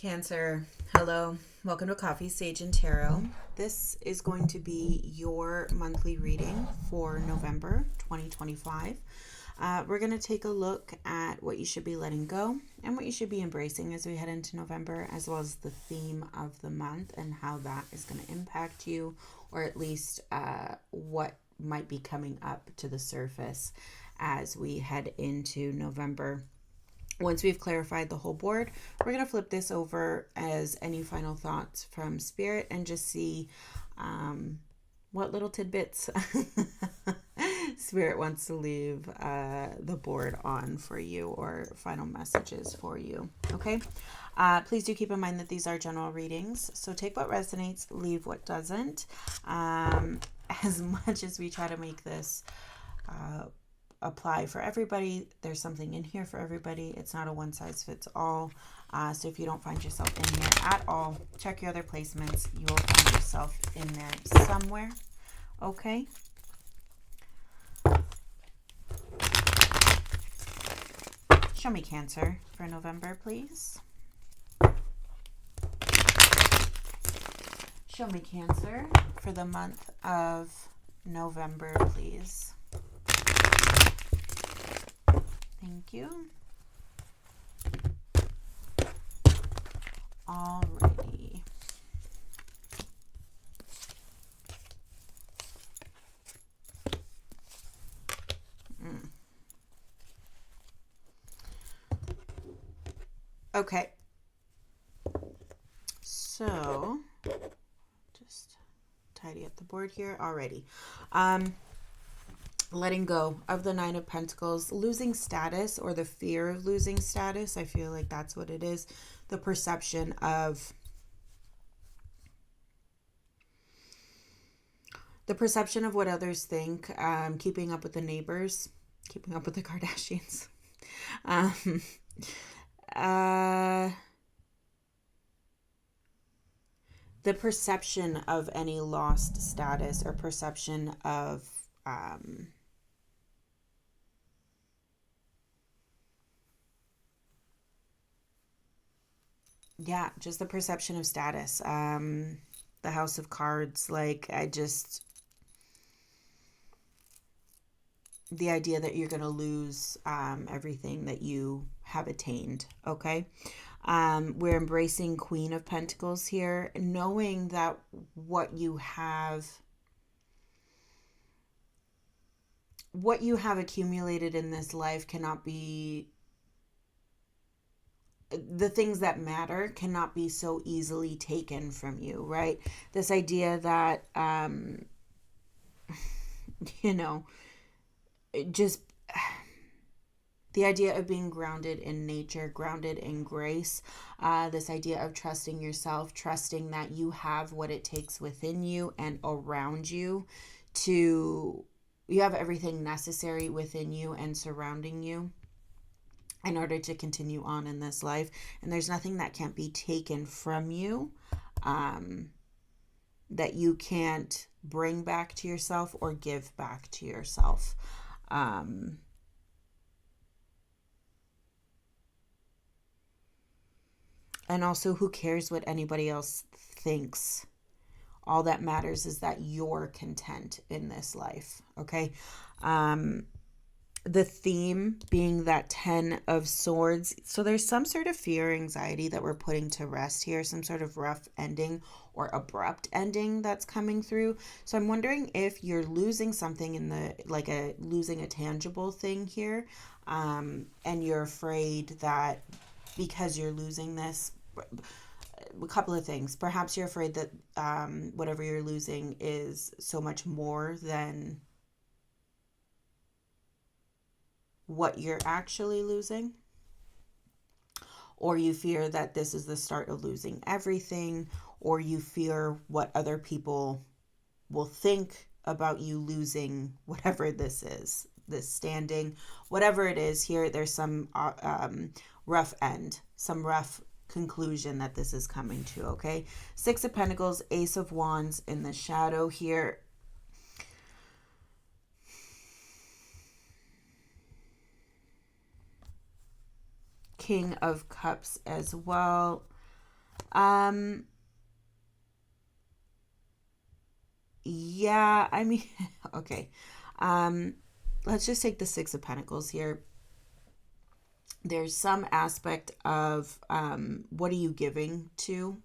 Cancer, hello. Welcome to Coffee, Sage, and Tarot. This is going to be your monthly reading for November 2025. We're going to take a look at what you should be letting go and what you should be embracing as we head into November, as well as the theme of the month and how that is going to impact you, or at least what might be coming up to the surface as we head into November. Once we've clarified the whole board, we're going to flip this over as any final thoughts from Spirit and just see what little tidbits Spirit wants to leave the board on for you, or final messages for you. Okay? Please do keep in mind that these are general readings, so take what resonates, leave what doesn't. As much as we try to make this apply for everybody, there's something in here for everybody. It's not a one size fits all. So if you don't find yourself in here at all, check your other placements. You will find yourself in there somewhere. Okay. Show me Cancer for November, please. Show me Cancer for the month of November, please. Thank you. Alrighty. Okay. So, just tidy up the board here. Alrighty. Letting go of the Nine of Pentacles, losing status, or the fear of losing status. I feel like that's what it is. The perception of what others think, keeping up with the neighbors, keeping up with the Kardashians. The perception of any lost status, or perception of just the perception of status. The House of Cards, the idea that you're going to lose everything that you have attained. Okay. We're embracing Queen of Pentacles here, knowing that what you have accumulated in this life cannot be, the things that matter cannot be so easily taken from you, right? This idea that, just the idea of being grounded in nature, grounded in grace, this idea of trusting yourself, trusting that you have what it takes within you and around you you have everything necessary within you and surrounding you in order to continue on in this life. And there's nothing that can't be taken from you, that you can't bring back to yourself or give back to yourself. And also, who cares what anybody else thinks? All that matters is that you're content in this life. Okay. The theme being that 10 of Swords. So there's some sort of fear or anxiety that we're putting to rest here, some sort of rough ending or abrupt ending that's coming through. So I'm wondering if you're losing something in losing a tangible thing here, and you're afraid that because you're losing this, a couple of things. Perhaps you're afraid that whatever you're losing is so much more than what you're actually losing, or you fear that this is the start of losing everything, or you fear what other people will think about you losing whatever this is, this standing, whatever it is here. There's some rough end, some rough conclusion that this is coming to. Okay. Six of Pentacles, Ace of Wands in the shadow here. King of Cups as well. Um, yeah, I mean, okay. Um, let's just take the Six of Pentacles here. There's some aspect of what are you giving to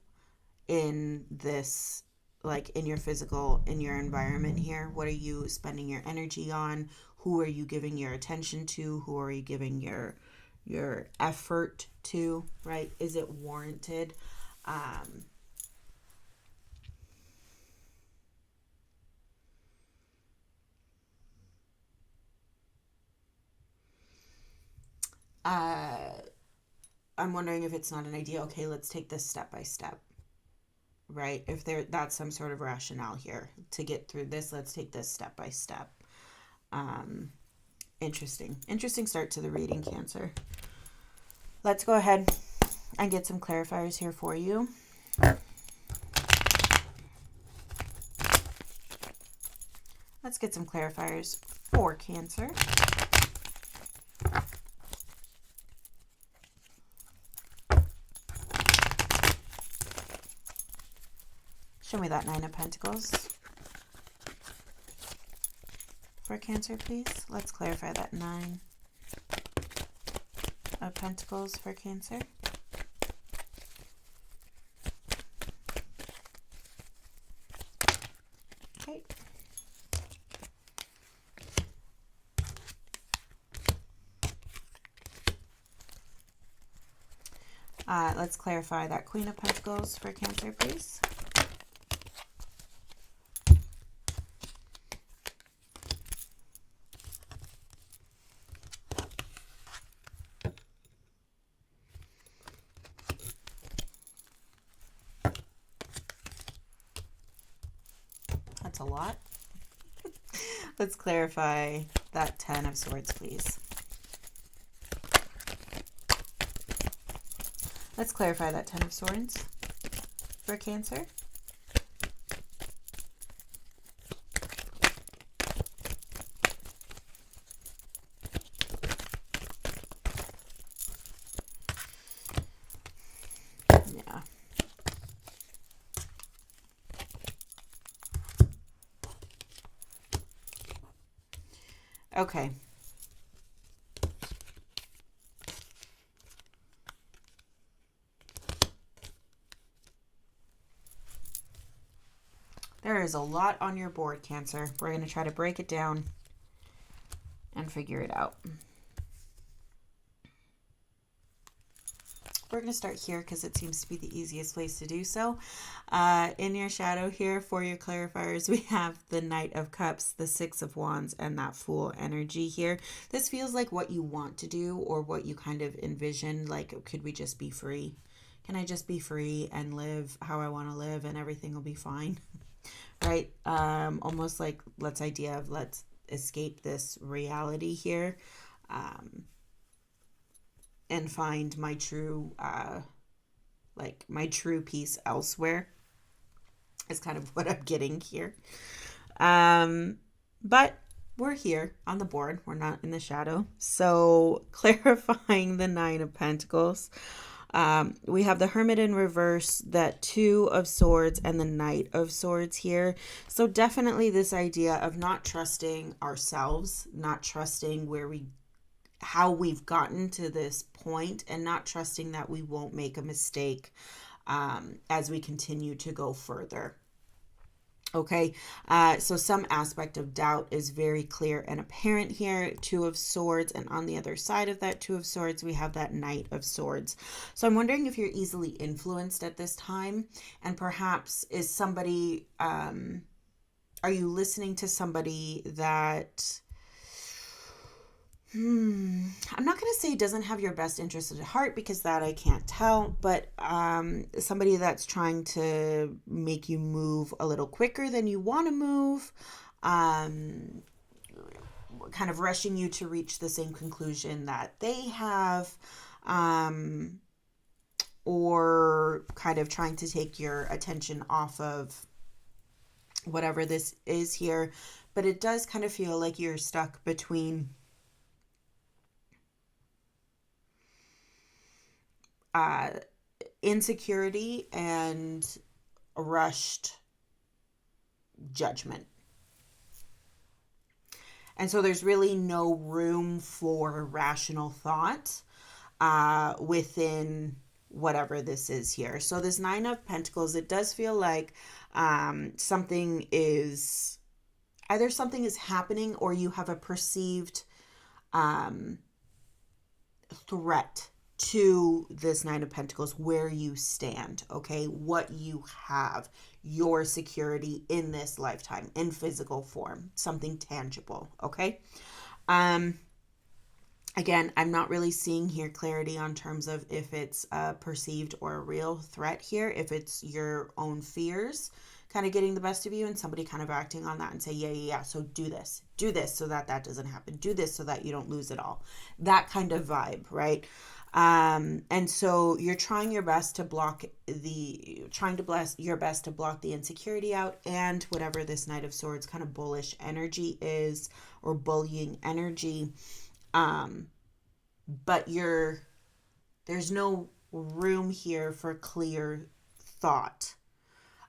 in this, like in your physical, in your environment here? What are you spending your energy on? Who are you giving your attention to? Who are you giving your effort to, right? Is it warranted? Um, uh, I'm wondering if it's not an idea. Okay, let's take this step by step, right? If that's some sort of rationale here to get through this, let's take this step by step. Um, interesting start to the reading, Cancer. Let's go ahead and get some clarifiers here for you. Let's get some clarifiers for Cancer. Show me that Nine of Pentacles for Cancer, please. Let's clarify that Nine of Pentacles for Cancer. Okay. Let's clarify that Queen of Pentacles for Cancer, please. That's a lot. Let's clarify that Ten of Swords, please. Let's clarify that Ten of Swords for Cancer. Yeah. Okay. There is a lot on your board, Cancer. We're going to try to break it down and figure it out. We're going to start here because it seems to be the easiest place to do so. In your shadow here for your clarifiers, we have the Knight of Cups, the Six of Wands, and that Fool energy here. This feels like what you want to do or what you kind of envision. Like, could we just be free? Can I just be free and live how I want to live and everything will be fine? Right? Almost like let's escape this reality here. And find my true my true peace elsewhere is kind of what I'm getting here. But we're here on the board. We're not in the shadow. So clarifying the Nine of Pentacles. We have the Hermit in reverse, that Two of Swords, and the Knight of Swords here. So definitely this idea of not trusting ourselves, not trusting how we've gotten to this point, and not trusting that we won't make a mistake as we continue to go further. Okay, so some aspect of doubt is very clear and apparent here. Two of Swords, and on the other side of that Two of Swords, we have that Knight of Swords. So I'm wondering if you're easily influenced at this time, and perhaps is somebody, are you listening to somebody that... I'm not going to say doesn't have your best interest at heart, because that I can't tell, but somebody that's trying to make you move a little quicker than you want to move, kind of rushing you to reach the same conclusion that they have, or kind of trying to take your attention off of whatever this is here. But it does kind of feel like you're stuck between insecurity and rushed judgment. And so there's really no room for rational thought within whatever this is here. So this Nine of Pentacles, it does feel like something is happening, or you have a perceived threat to this Nine of Pentacles, where you stand, okay? What you have, your security in this lifetime, in physical form, something tangible, okay? Again, I'm not really seeing here clarity on terms of if it's a perceived or a real threat here, if it's your own fears kind of getting the best of you and somebody kind of acting on that and say, yeah, so do this so that doesn't happen. Do this so that you don't lose it all. That kind of vibe, right? And so you're trying your best to block the insecurity out, and whatever this Knight of Swords kind of bullish energy is, or bullying energy. But there's no room here for clear thought,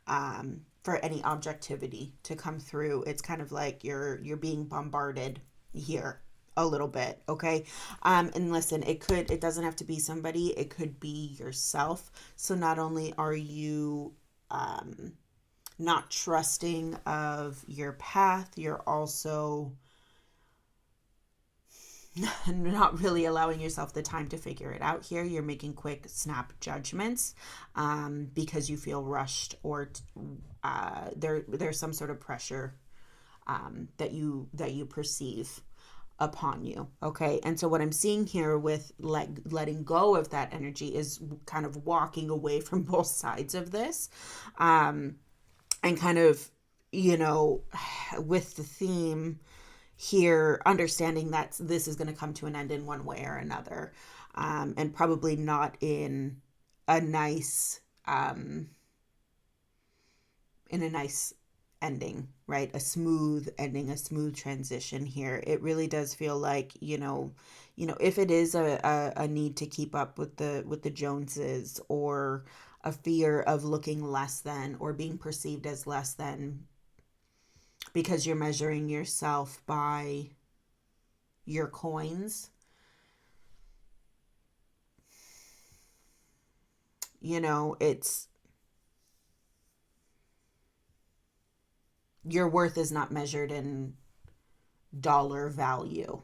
for any objectivity to come through. It's kind of like you're being bombarded here a little bit, okay? And listen, it doesn't have to be somebody, it could be yourself. So not only are you not trusting of your path, you're also not really allowing yourself the time to figure it out here. You're making quick snap judgments because you feel rushed, or there's some sort of pressure that you perceive upon you, okay? And so what I'm seeing here with letting go of that energy is kind of walking away from both sides of this, and kind of, with the theme here, understanding that this is going to come to an end in one way or another, and probably not in a nice ending, right? A smooth ending, a smooth transition here. It really does feel like, if it is a need to keep up with the Joneses, or a fear of looking less than, or being perceived as less than, because you're measuring yourself by your coins, it's, your worth is not measured in dollar value,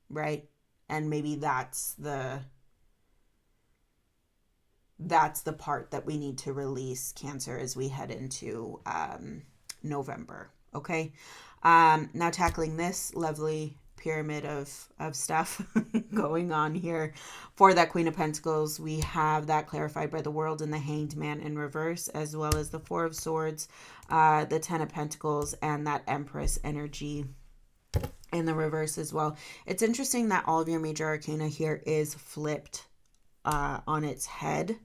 right? And maybe that's the part that we need to release, Cancer, as we head into November, okay? Now tackling this lovely pyramid of stuff going on here. For that Queen of Pentacles, we have that clarified by the World and the Hanged Man in reverse, as well as the Four of Swords, the Ten of Pentacles, and that Empress energy in the reverse as well. It's interesting that all of your major arcana here is flipped on its head.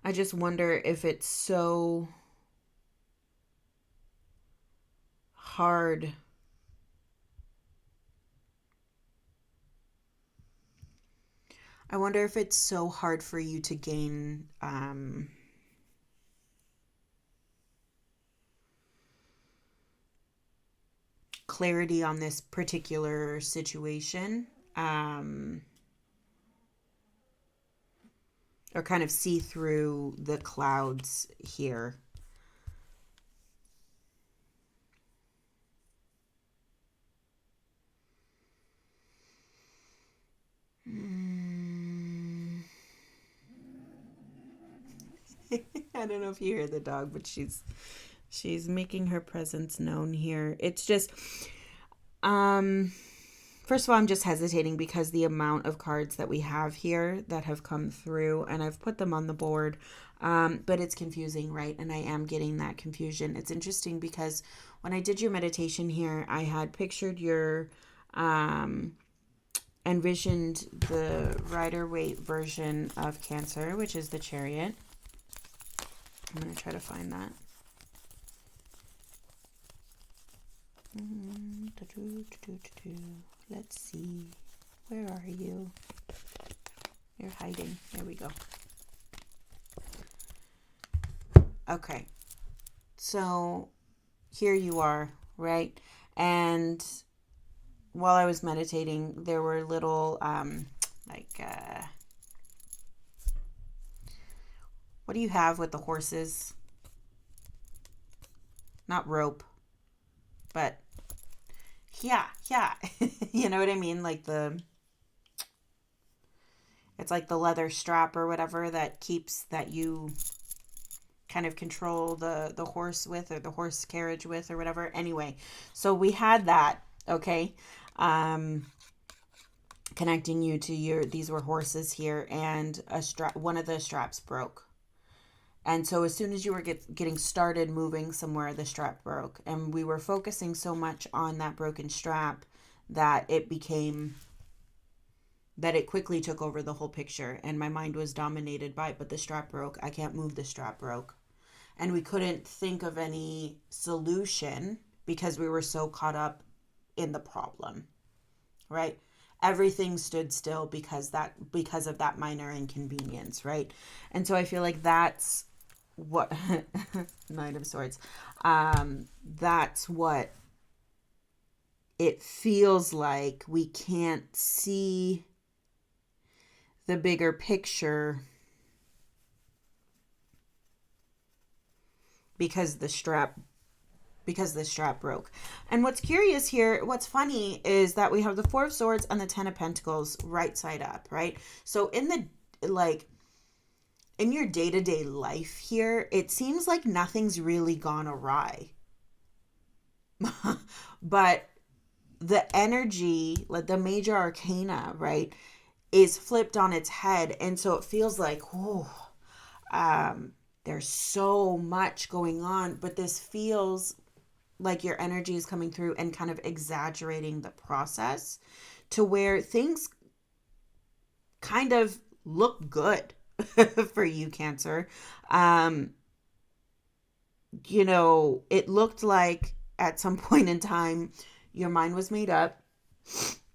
I just wonder if it's so hard for you to gain clarity on this particular situation, or kind of see through the clouds here. I don't know if you hear the dog, but she's making her presence known here. It's just, first of all, I'm just hesitating because the amount of cards that we have here that have come through, and I've put them on the board, but it's confusing, right? And I am getting that confusion. It's interesting because when I did your meditation here, I had pictured your, envisioned the Rider-Waite version of Cancer, which is the Chariot. I'm going to try to find that. Let's see. Where are you? You're hiding. There we go. Okay. So here you are, right? And while I was meditating, there were little, what do you have with the horses? Not rope, but yeah. You know what I mean? It's like the leather strap or whatever that you kind of control the horse with, or the horse carriage with, or whatever. Anyway, so we had that, okay? Connecting you to these were horses here, and one of the straps broke. And so as soon as you were getting started moving somewhere, the strap broke. And we were focusing so much on that broken strap that it quickly took over the whole picture. And my mind was dominated by it. But the strap broke. I can't move, the strap broke. And we couldn't think of any solution because we were so caught up in the problem, right? Everything stood still because of that minor inconvenience, right? And so I feel like that's what Nine of Swords. That's what it feels like. We can't see the bigger picture because the strap broke. And what's curious here, what's funny, is that we have the Four of Swords and the Ten of Pentacles right side up, right? So in your day-to-day life here, it seems like nothing's really gone awry. But the energy, like the major arcana, right, is flipped on its head. And so it feels like, there's so much going on, but this feels like your energy is coming through and kind of exaggerating the process to where things kind of look good for you, Cancer. It looked like at some point in time, your mind was made up.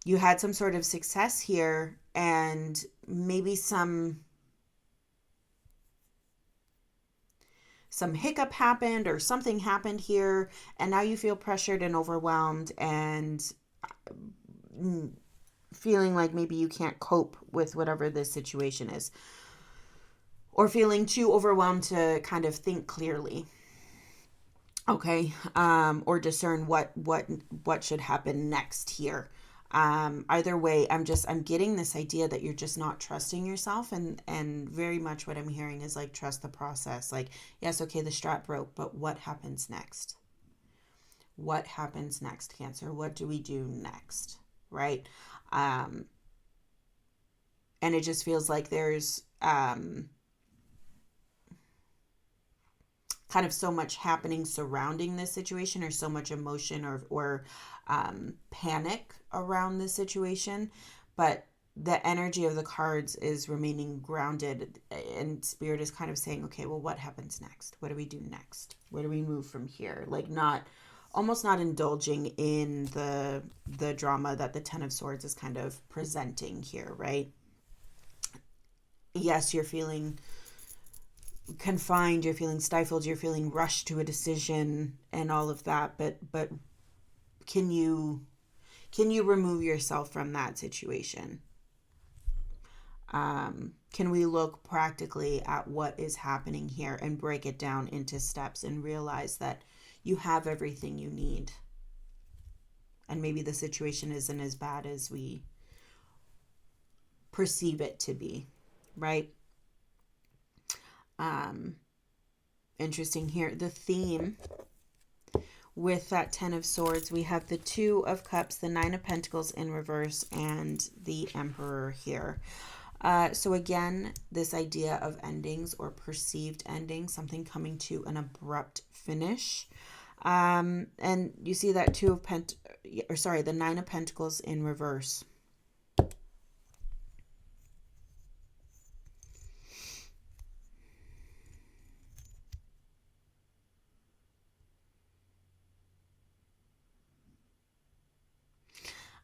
You had some sort of success here, and maybe some hiccup happened or something happened here, and now you feel pressured and overwhelmed and feeling like maybe you can't cope with whatever this situation is, or feeling too overwhelmed to kind of think clearly, okay, or discern what should happen next here. Either way, I'm getting this idea that you're just not trusting yourself, and very much what I'm hearing is like, trust the process. Like, yes, okay, the strap broke, but what happens next? What happens next, Cancer? What do we do next? Right? And it just feels like there's kind of so much happening surrounding this situation, or so much emotion or panic around this situation, but the energy of the cards is remaining grounded, and Spirit is kind of saying, okay, well, what happens next? What do we do next? Where do we move from here? Like, almost not indulging in the drama that the Ten of Swords is kind of presenting here, right? Yes, you're feeling confined, you're feeling stifled, you're feeling rushed to a decision and all of that, but can you remove yourself from that situation? Can we look practically at what is happening here and break it down into steps and realize that you have everything you need, and maybe the situation isn't as bad as we perceive it to be, right? Interesting here, the theme with that Ten of Swords, we have the Two of Cups, the Nine of Pentacles in reverse, and the Emperor here. So again, this idea of endings or perceived endings, something coming to an abrupt finish. And you see that the Nine of Pentacles in reverse.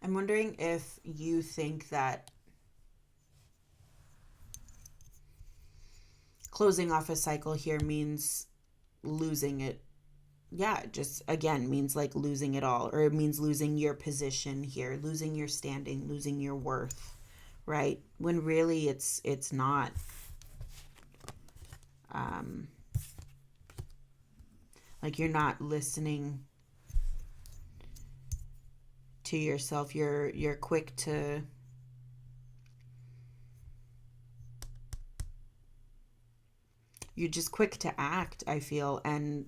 I'm wondering if you think that closing off a cycle here means losing it. Yeah, just again means like losing it all, or it means losing your position here, losing your standing, losing your worth, right? When really it's not. Um, like you're not listening to yourself. You're quick to you're just quick to act, I feel, and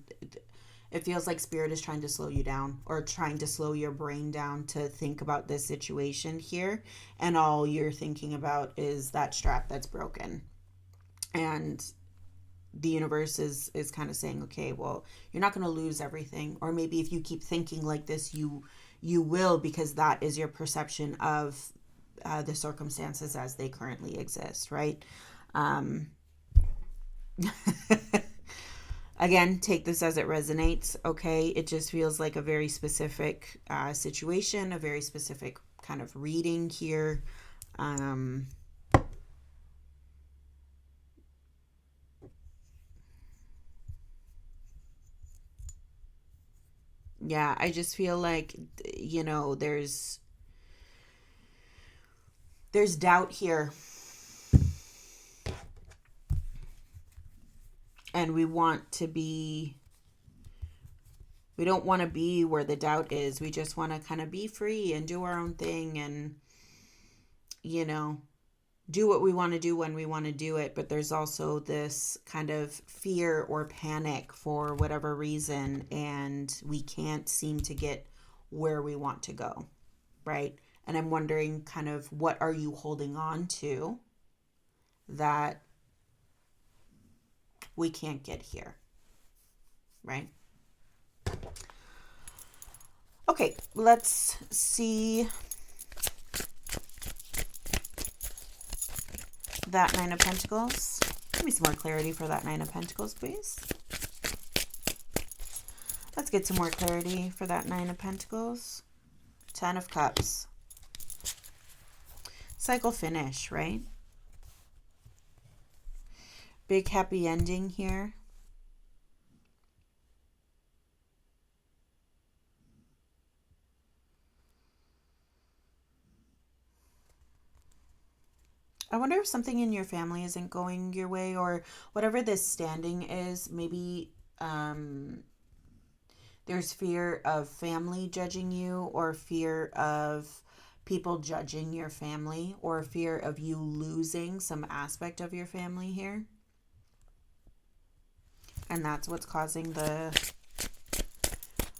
it feels like spirit is trying to slow you down, or trying to slow your brain down to think about this situation here, and all you're thinking about is that strap that's broken. And the universe is kind of saying, okay, well, you're not going to lose everything, or maybe if you keep thinking like this, you will, because that is your perception of the circumstances as they currently exist, right? Again, take this as it resonates, okay? It just feels like a very specific situation, a very specific kind of reading here. Yeah, I just feel like, there's doubt here, and we don't want to be where the doubt is. We just want to kind of be free and do our own thing, and do what we want to do when we want to do it. But there's also this kind of fear or panic for whatever reason, and we can't seem to get where we want to go, right? And I'm wondering kind of, what are you holding on to that we can't get here, right? Okay, let's see that Nine of Pentacles. Give me some more clarity for that Nine of Pentacles, please. Let's get some more clarity for that Nine of Pentacles. Ten of Cups. Cycle finish, right? Big happy ending here. I wonder if something in your family isn't going your way, or whatever this standing is. Maybe there's fear of family judging you, or fear of people judging your family, or fear of you losing some aspect of your family here. And that's what's causing the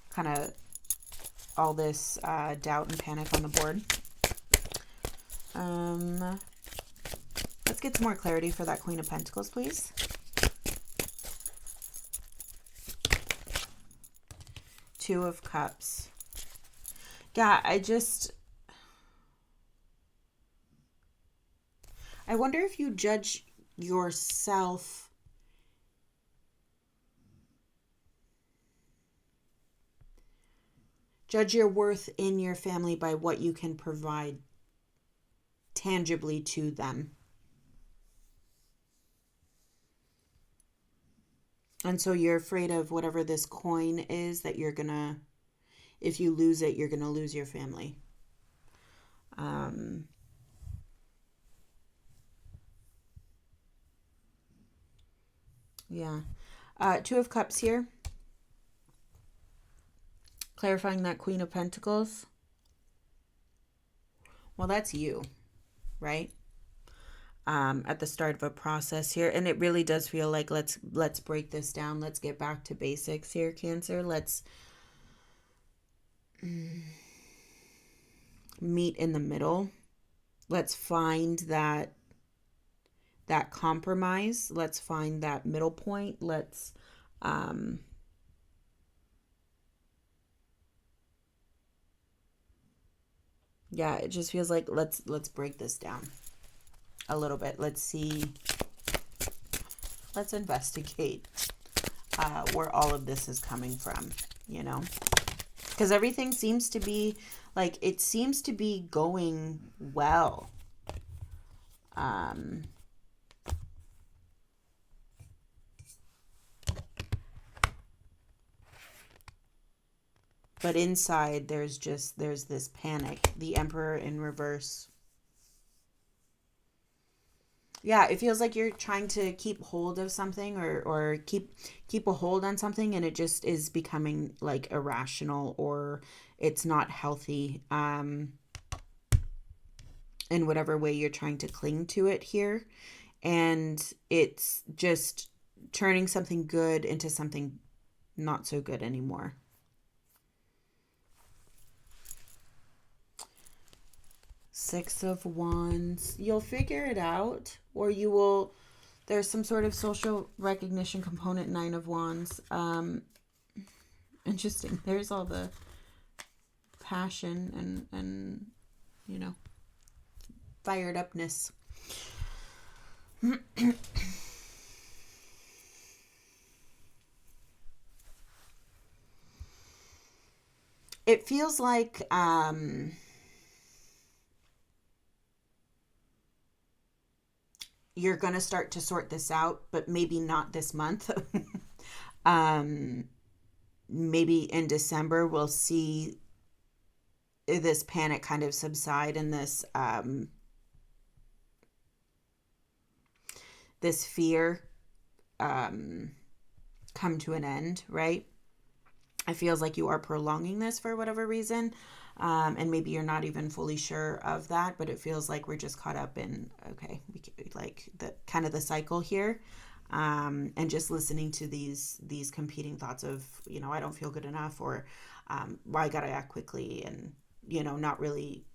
kind of all this doubt and panic on the board. Let's get some more clarity for that Queen of Pentacles, please. Two of Cups. Yeah, I wonder if you judge yourself judge your worth in your family by what you can provide tangibly to them. And so you're afraid of whatever this coin is, that you're gonna, if you lose it, you're gonna lose your family. Yeah. Two of Cups here. Clarifying that Queen of Pentacles. Well, that's you, right? At the start of a process here, and it really does feel like let's break this down. Let's get back to basics here, Cancer. Let's meet in the middle. Let's find that compromise. Let's find that middle point. Let's yeah, it just feels like let's break this down a little bit. Let's see. Let's investigate where all of this is coming from, Because everything seems to be like, it seems to be going well. Um, but inside there's this panic. The Emperor in reverse. Yeah, it feels like you're trying to keep hold of something, or keep a hold on something, and it just is becoming like irrational, or it's not healthy, in whatever way you're trying to cling to it here. And it's just turning something good into something not so good anymore. Six of Wands. You'll figure it out, or you will. There's some sort of social recognition component. Nine of Wands. Interesting. There's all the passion and you know, fired upness. It feels like you're going to start to sort this out, but maybe not this month. um, Maybe in December we'll see this panic kind of subside, and this fear come to an end, right? It feels like you are prolonging this for whatever reason. And maybe you're not even fully sure of that, but it feels like we're just caught up in, okay, like the kind of the cycle here. And just listening to these competing thoughts of, I don't feel good enough, or I gotta act quickly, and not really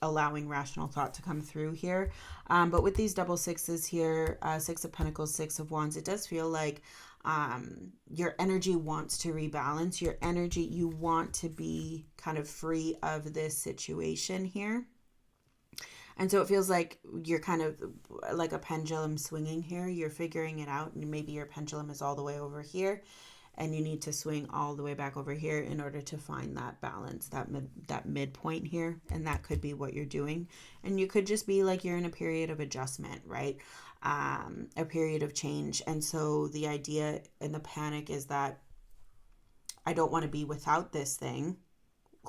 allowing rational thought to come through here. But with these double sixes here, Six of Pentacles, Six of Wands, it does feel like your energy wants to rebalance. Your energy, you want to be kind of free of this situation here. And so it feels like you're kind of like a pendulum swinging here. You're figuring it out, and maybe your pendulum is all the way over here, and you need to swing all the way back over here in order to find that balance, that midpoint here. And that could be what you're doing. And you could just be like, you're in a period of adjustment, right? A period of change. And so the idea and the panic is that I don't want to be without this thing.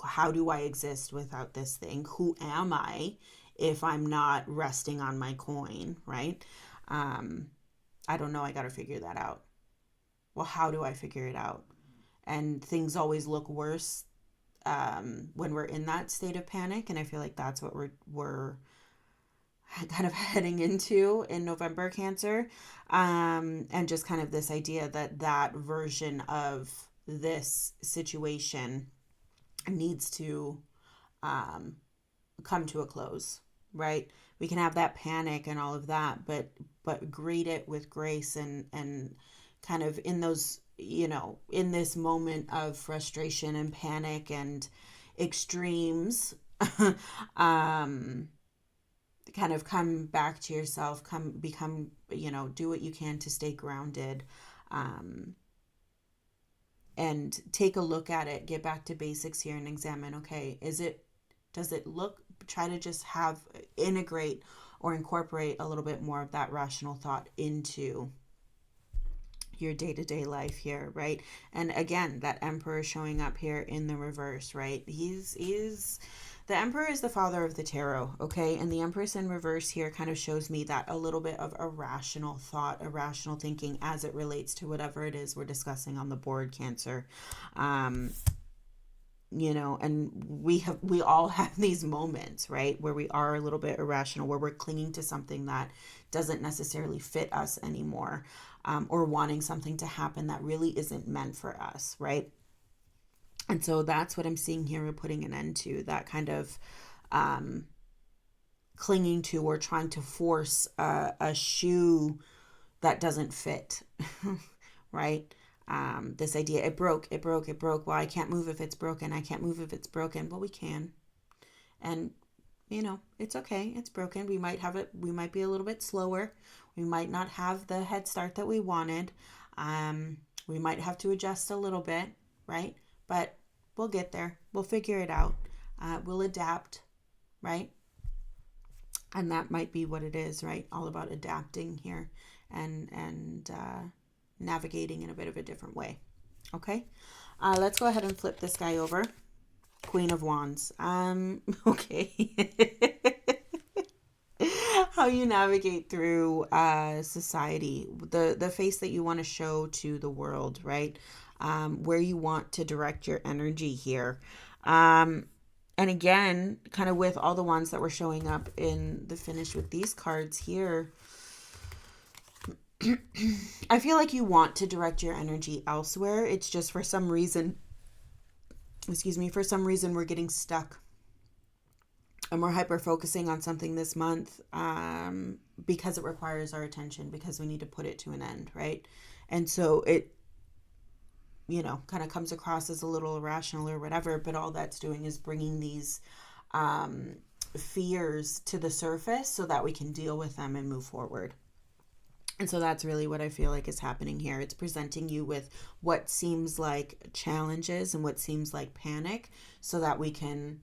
How do I exist without this thing? Who am I if I'm not resting on my coin, right? I don't know. I got to figure that out. Well, how do I figure it out? And things always look worse when we're in that state of panic. And I feel like that's what we're kind of heading into in November, Cancer. And just kind of this idea that version of this situation needs to come to a close, right? We can have that panic and all of that, but greet it with grace, and kind of in those, in this moment of frustration and panic and extremes, kind of come back to yourself, become, do what you can to stay grounded, and take a look at it, get back to basics here and examine, okay, does it try to just integrate or incorporate a little bit more of that rational thought into your day-to-day life here, right? And again, that Emperor showing up here in the reverse, right? The Emperor is the father of the tarot, okay? And the Empress in reverse here kind of shows me that a little bit of irrational thought, irrational thinking as it relates to whatever it is we're discussing on the board, Cancer. And we all have these moments, right, where we are a little bit irrational, where we're clinging to something that doesn't necessarily fit us anymore, or wanting something to happen that really isn't meant for us, right? And so that's what I'm seeing here. We're putting an end to that kind of clinging to or trying to force a shoe that doesn't fit, right? This idea, it broke. Well, I can't move if it's broken. I can't move if it's broken. Well, we can. And, it's okay. It's broken. We might be a little bit slower. We might not have the head start that we wanted. We might have to adjust a little bit, right? But We'll get there. We'll figure it out. We'll adapt, right? And that might be what it is, right? All about adapting here and navigating in a bit of a different way. Okay, let's go ahead and flip this guy over. Queen of Wands. Okay. How you navigate through society, the face that you want to show to the world, right? Where you want to direct your energy here. And again, kind of with all the ones that were showing up in the finish with these cards here, I feel like you want to direct your energy elsewhere. It's just for some reason, we're getting stuck. And we're hyper focusing on something this month because it requires our attention, because we need to put it to an end, right? And so it, kind of comes across as a little irrational or whatever, but all that's doing is bringing these fears to the surface so that we can deal with them and move forward. And so that's really what I feel like is happening here. It's presenting you with what seems like challenges and what seems like panic so that we can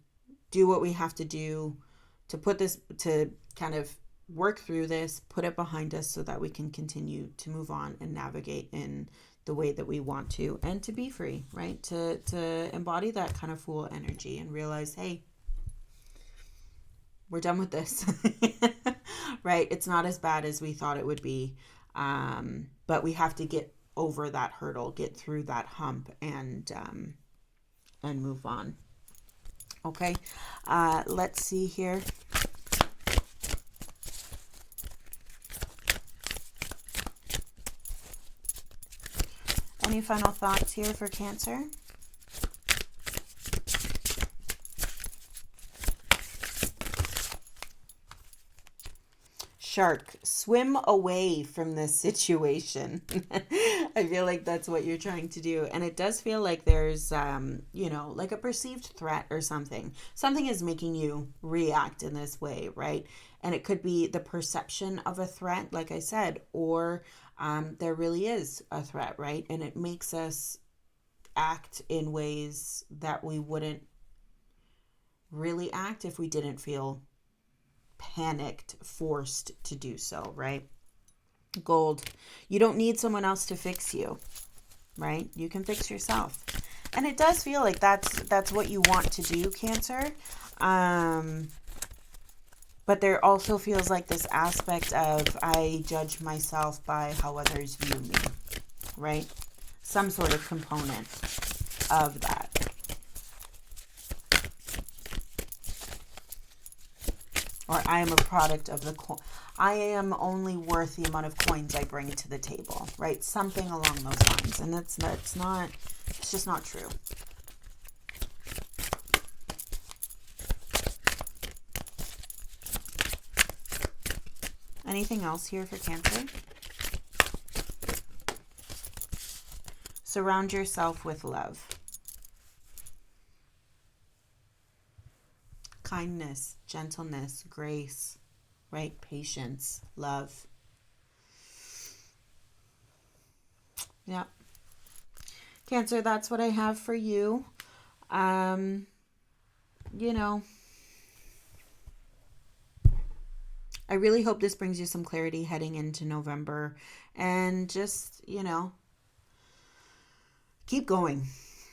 do what we have to do to kind of work through this, put it behind us so that we can continue to move on and navigate in the way that we want to, and to be free, right? To embody that kind of Fool energy and realize, hey, we're done with this, right? It's not as bad as we thought it would be. But we have to get over that hurdle, get through that hump, and move on. Okay, let's see here. Any final thoughts here for Cancer? Shark, swim away from this situation. I feel like that's what you're trying to do. And it does feel like there's, like a perceived threat or something. Something is making you react in this way, right? And it could be the perception of a threat, like I said, or there really is a threat, right? And it makes us act in ways that we wouldn't really act if we didn't feel panicked, forced to do so, right? Gold. You don't need someone else to fix you, right? You can fix yourself. And it does feel like that's what you want to do, Cancer. But there also feels like this aspect of I judge myself by how others view me, right? Some sort of component of that. Or I am a product of I am only worth the amount of coins I bring to the table, right? Something along those lines. And it's just not true. Anything else here for Cancer? Surround yourself with love. Kindness, gentleness, grace, right? Patience, love. Yeah. Cancer, that's what I have for you. I really hope this brings you some clarity heading into November, and just, keep going.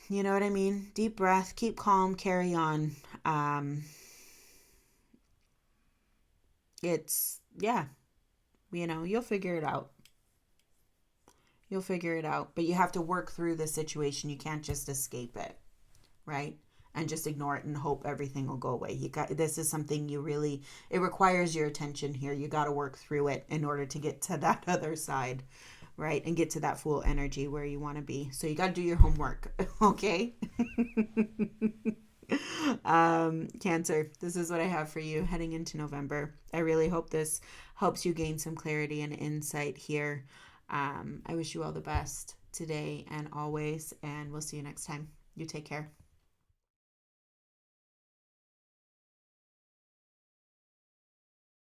You know what I mean? Deep breath, keep calm, carry on. You'll figure it out. You'll figure it out, but you have to work through the situation. You can't just escape it, right? And just ignore it and hope everything will go away. This is something it requires your attention here. You got to work through it in order to get to that other side, right? And get to that Fool energy where you want to be. So you got to do your homework, okay? Cancer, this is what I have for you heading into November. I really hope this helps you gain some clarity and insight here. I wish you all the best today and always, and we'll see you next time. You take care.